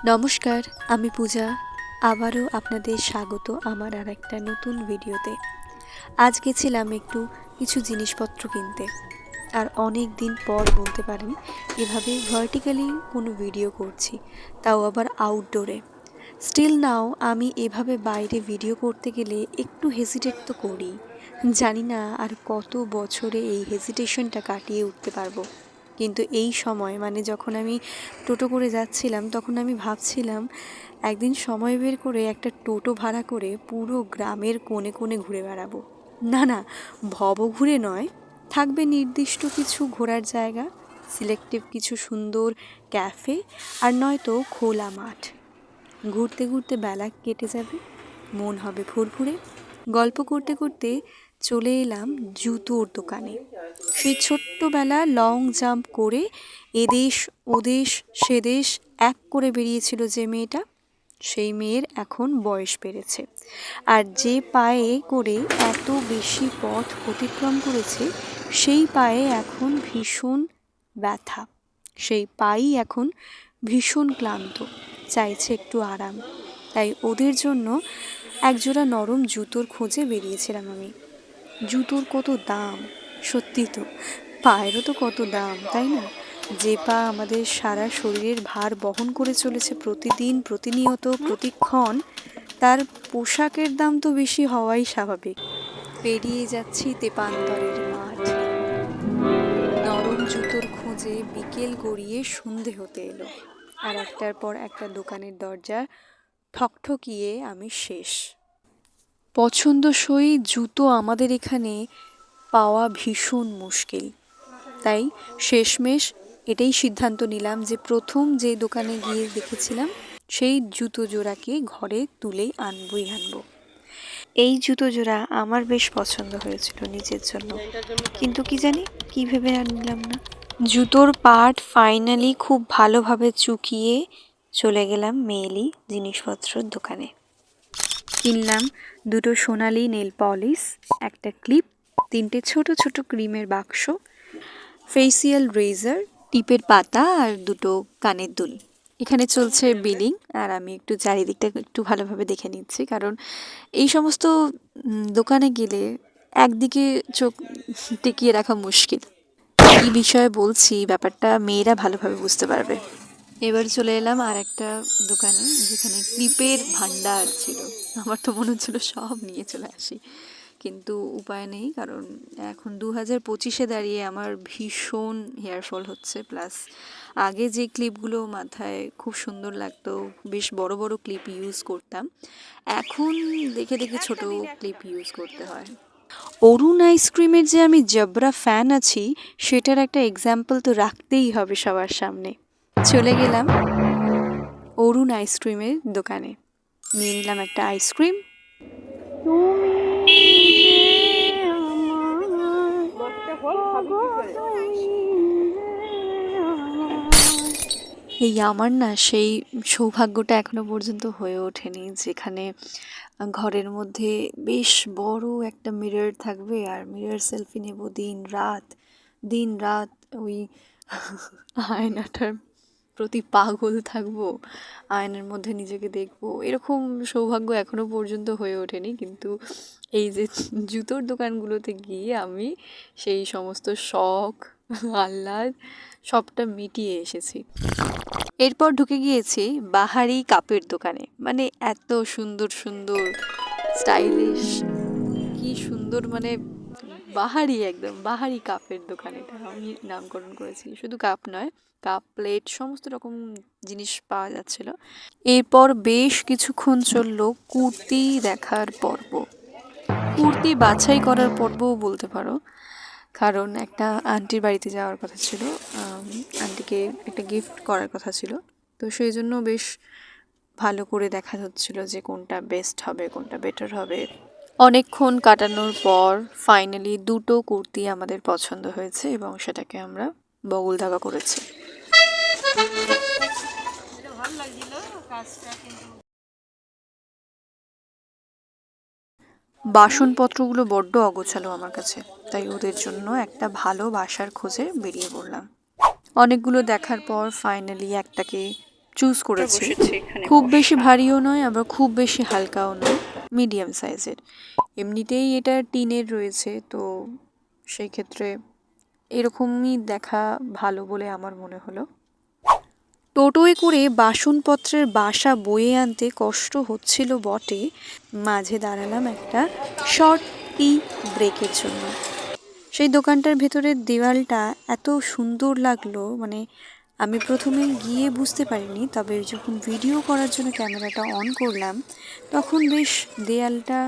নমস্কার, আমি পূজা। আবারও আপনাদের স্বাগত আমার আরেকটা নতুন ভিডিওতে। আজ গেছিলাম একটু কিছু জিনিসপত্র কিনতে। আর অনেক দিন পর বলতে পারেন এভাবে ভার্টিক্যালি কোনো ভিডিও করছি, তাও আবার আউটডোরে। স্টিল নাও আমি এভাবে বাইরে ভিডিও করতে গেলে একটু হেজিটেট তো করি। জানি না আর কত বছরে এই হেজিটেশনটা কাটিয়ে উঠতে পারবো। কিন্তু এই সময় মানে যখন আমি টোটো করে যাচ্ছিলাম তখন আমি ভাবছিলাম একদিন সময় বের করে একটা টোটো ভাড়া করে পুরো গ্রামের কোণে কোণে ঘুরে বেড়াবো। না না, ভব ঘুরে নয়, থাকবে নির্দিষ্ট কিছু ঘোরার জায়গা, সিলেক্টিভ কিছু সুন্দর ক্যাফে, আর নয়তো খোলা মাঠ। ঘুরতে ঘুরতে বেলা কেটে যাবে, মন হবে ফুরফুরে। গল্প করতে করতে চলে এলাম জুতোর দোকানে। সেই ছোট্টবেলা লং জাম্প করে এদেশ ওদেশ সেদেশ এক করে বেরিয়েছিল যে মেয়েটা, সেই মেয়ের এখন বয়স বেড়েছে। আর যে পায়ে করে এত বেশি পথ অতিক্রম করেছে সেই পায়ে এখন ভীষণ ব্যথা, সেই পাই এখন ভীষণ ক্লান্ত, চাইছে একটু আরাম। তাই ওদের জন্য একজোড়া নরম জুতোর খোঁজে বেরিয়েছিলাম আমি। জুতোর কত দাম, সত্যি তো, পায়েরও তো কত দাম, তাই না? যে পা আমাদের সারা শরীরের ভার বহন করে চলেছে প্রতিদিন, প্রতিনিয়ত, প্রতিক্ষণ, তার পোশাকের দাম তো বেশি হওয়াই স্বাভাবিক। পেরিয়ে যাচ্ছি তেপান্তরের মাঠ, নরম জুতোর খোঁজে বিকেল গড়িয়ে সন্ধে হতে এলো, আর একটার পর একটা দোকানের দরজা ঠকঠকিয়ে আমি শেষ। পছন্দসই জুতো আমাদের এখানে পাওয়া ভীষণ মুশকিল। তাই শেষমেশ এটাই সিদ্ধান্ত নিলাম যে প্রথম যে দোকানে গিয়ে দেখেছিলাম সেই জুতো জোড়াকে ঘরে তুলেই আনবই আনবো। এই জুতো জোড়া আমার বেশ পছন্দ হয়েছিল নিজের জন্য, কিন্তু কি জানি কি ভেবে আনলাম না। জুতোর পার্ট ফাইনালি খুব ভালোভাবে চুকিয়ে চলে গেলাম মেয়েলি জিনিসপত্রের দোকানে। কিনলাম দুটো সোনালি নেল পলিশ, একটা ক্লিপ, তিনটে ছোট ছোট ক্রিমের বাক্স, ফেসিয়াল রেজার, টিপের পাতা আর দুটো কানের দুল। এখানে চলছে বিলিং আর আমি একটু চারিদিকটা একটু ভালোভাবে দেখে নিচ্ছি, কারণ এই সমস্ত দোকানে গেলে একদিকে চোখ টিকিয়ে রাখা মুশকিল। এই বিষয়ে বলছি, ব্যাপারটা মেয়েরা ভালোভাবে বুঝতে পারবে। এবার চলে এলাম আর একটা দোকানে যেখানে ক্লিপের ভান্ডার ছিল। আমার তো মনে হচ্ছিল সব নিয়ে চলে আসি, কিন্তু উপায় নেই, কারণ এখন 2025-এ দাঁড়িয়ে আমার ভীষণ হেয়ারফল হচ্ছে। প্লাস আগে যে ক্লিপগুলো মাথায় খুব সুন্দর লাগতো, বেশ বড় বড় ক্লিপ ইউজ করতাম, এখন দেখে দেখে ছোট ক্লিপ ইউজ করতে হয়। অরুণ আইসক্রিমের যে আমি জবরা ফ্যান আছি সেটার একটা এক্সাম্পল তো রাখতেই হবে সবার সামনে। চলে গেলাম অরুণ আইসক্রিমের দোকানে, নিয়ে নিলাম একটা আইসক্রিম। এই আমার না সেই সৌভাগ্যটা এখনো পর্যন্ত হয়ে ওঠেনি যেখানে ঘরের মধ্যে বেশ বড় একটা মিরর থাকবে আর মিরর সেলফি নেব দিন রাত, দিন রাত ওই আয়নাটার প্রতি পাগল থাকবো, আয়নার মধ্যে নিজেকে দেখবো। এরকম সৌভাগ্য এখনো পর্যন্ত হয়ে ওঠেনি, কিন্তু এই যে জুতোর দোকানগুলোতে গিয়ে আমি সেই সমস্ত শখ আহ্লাদ সবটা মিটিয়ে এসেছি। এরপর ঢুকে গিয়েছি বাহারি কাপের দোকানে, মানে এত সুন্দর সুন্দর স্টাইলিশ, কি সুন্দর, মানে বাহারি, একদম বাহারি কাপের দোকান এটা আমি নামকরণ করেছি। শুধু কাপ নয়, কাপ প্লেট সমস্ত রকম জিনিস পাওয়া যাচ্ছিল। এরপর বেশ কিছুক্ষণ চললো কুর্তি দেখার পর্ব, কুর্তি বাছাই করার পর্বও বলতে পারো, কারণ একটা আন্টির বাড়িতে যাওয়ার কথা ছিল, আন্টিকে একটা গিফট করার কথা ছিল, তো সেই জন্য বেশ ভালো করে দেখা হচ্ছিল যে কোনটা বেস্ট হবে, কোনটা বেটার হবে। অনেকক্ষণ কাটানোর পর ফাইনালি দুটো কুর্তি আমাদের পছন্দ হয়েছে এবং সেটাকে আমরা বগল দাবা করেছি। বাসনপত্রগুলো বড্ড অগোছালো আমার কাছে, তাই ওদের জন্য একটা ভালো বাসার খোঁজে বেরিয়ে পড়লাম। অনেকগুলো দেখার পর ফাইনালি একটাকে চুজ করেছি। বসেছে এখানে খুব বেশি বসা। ভারীও নয় আবার খুব বেশি হালকাও নয়, মিডিয়াম সাইজের। এমনিতেই এটা টিনের রয়েছে, তো সেই ক্ষেত্রে এরকমই দেখা ভালো বলে আমার মনে হলো। টোটোয় করে বাসনপত্রের বাসা বয়ে আনতে কষ্ট হচ্ছিল বটে, মাঝে দাঁড়ালাম একটা শর্ট টি ব্রেকের জন্য। সেই দোকানটার ভেতরের দেওয়ালটা এত সুন্দর লাগলো, মানে আমি প্রথমে গিয়ে বুঝতে পারিনি, তবে যখন ভিডিও করার জন্য ক্যামেরাটা অন করলাম তখন বেশ দেয়ালটা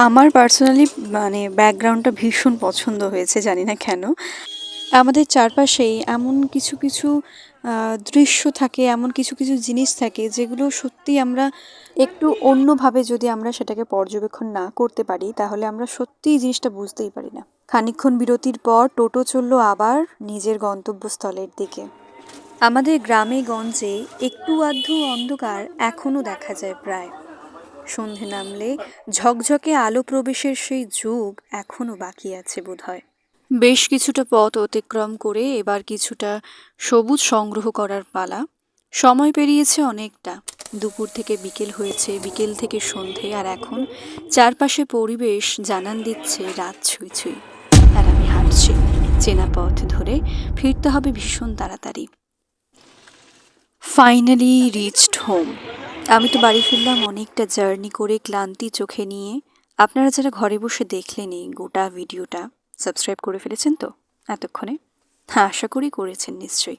আমার পার্সোনালি মানে ব্যাকগ্রাউন্ডটা ভীষণ পছন্দ হয়েছে, জানি না কেন। আমাদের চারপাশেই এমন কিছু কিছু দৃশ্য থাকে, এমন কিছু কিছু জিনিস থাকে যেগুলো সত্যি আমরা একটু অন্যভাবে যদি আমরা সেটাকে পর্যবেক্ষণ না করতে পারি তাহলে আমরা সত্যিই জিনিসটা বুঝতেই পারি না। খানিকক্ষণ বিরতির পর টোটো চলল আবার নিজের গন্তব্যস্থলের দিকে। আমাদের গ্রামে গঞ্জে একটু আধটু অন্ধকার এখনো দেখা যায় প্রায়। সন্ধে নামলে ঝকঝকে আলো প্রবেশের সেই যুগ এখনো বাকি আছে বোধহয়। বেশ কিছুটা পথ অতিক্রম করে এবার কিছুটা সবুজ সংগ্রহ করার পালা। সময় পেরিয়েছে অনেকটা, দুপুর থেকে বিকেল হয়েছে, বিকেল থেকে সন্ধে, আর এখন চারপাশে পরিবেশ জানান দিচ্ছে রাত ছুঁই ছুঁই। আর আমি হাঁটছি চেনা পথ ধরে, ফিরতে হবে ভীষণ তাড়াতাড়ি। Finally reached home. আমি তো বাড়ি ফিরলাম অনেকটা জার্নি করে, ক্লান্তি চোখে নিয়ে। আপনারা যারা ঘরে বসে দেখলেনই গোটা ভিডিওটা, সাবস্ক্রাইব করে ফেলেছেন তো এতক্ষণে? হ্যাঁ, আশা করি করেছেন নিশ্চয়ই।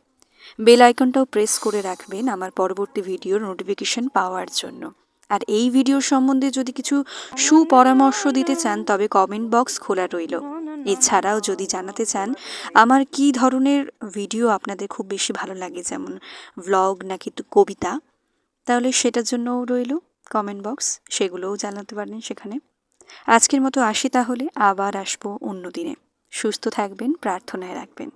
বেল আইকনটাও প্রেস করে রাখবেন আমার পরবর্তী ভিডিওর নোটিফিকেশন পাওয়ার জন্য। আর এই ভিডিওর সম্বন্ধে যদি কিছু সুপরামর্শ দিতে চান তবে কমেন্ট বক্স খোলা রইল। এছাড়াও যদি জানাতে চান আমার কী ধরনের ভিডিও আপনাদের খুব বেশি ভালো লাগে, যেমন ভ্লগ নাকি কবিতা, তাহলে সেটার জন্যও রইল কমেন্ট বক্স, সেগুলোও জানাতে পারেন সেখানে। আজকের মতো আসি তাহলে, আবার আসবো অন্য দিনে। সুস্থ থাকবেন, প্রার্থনায় রাখবেন।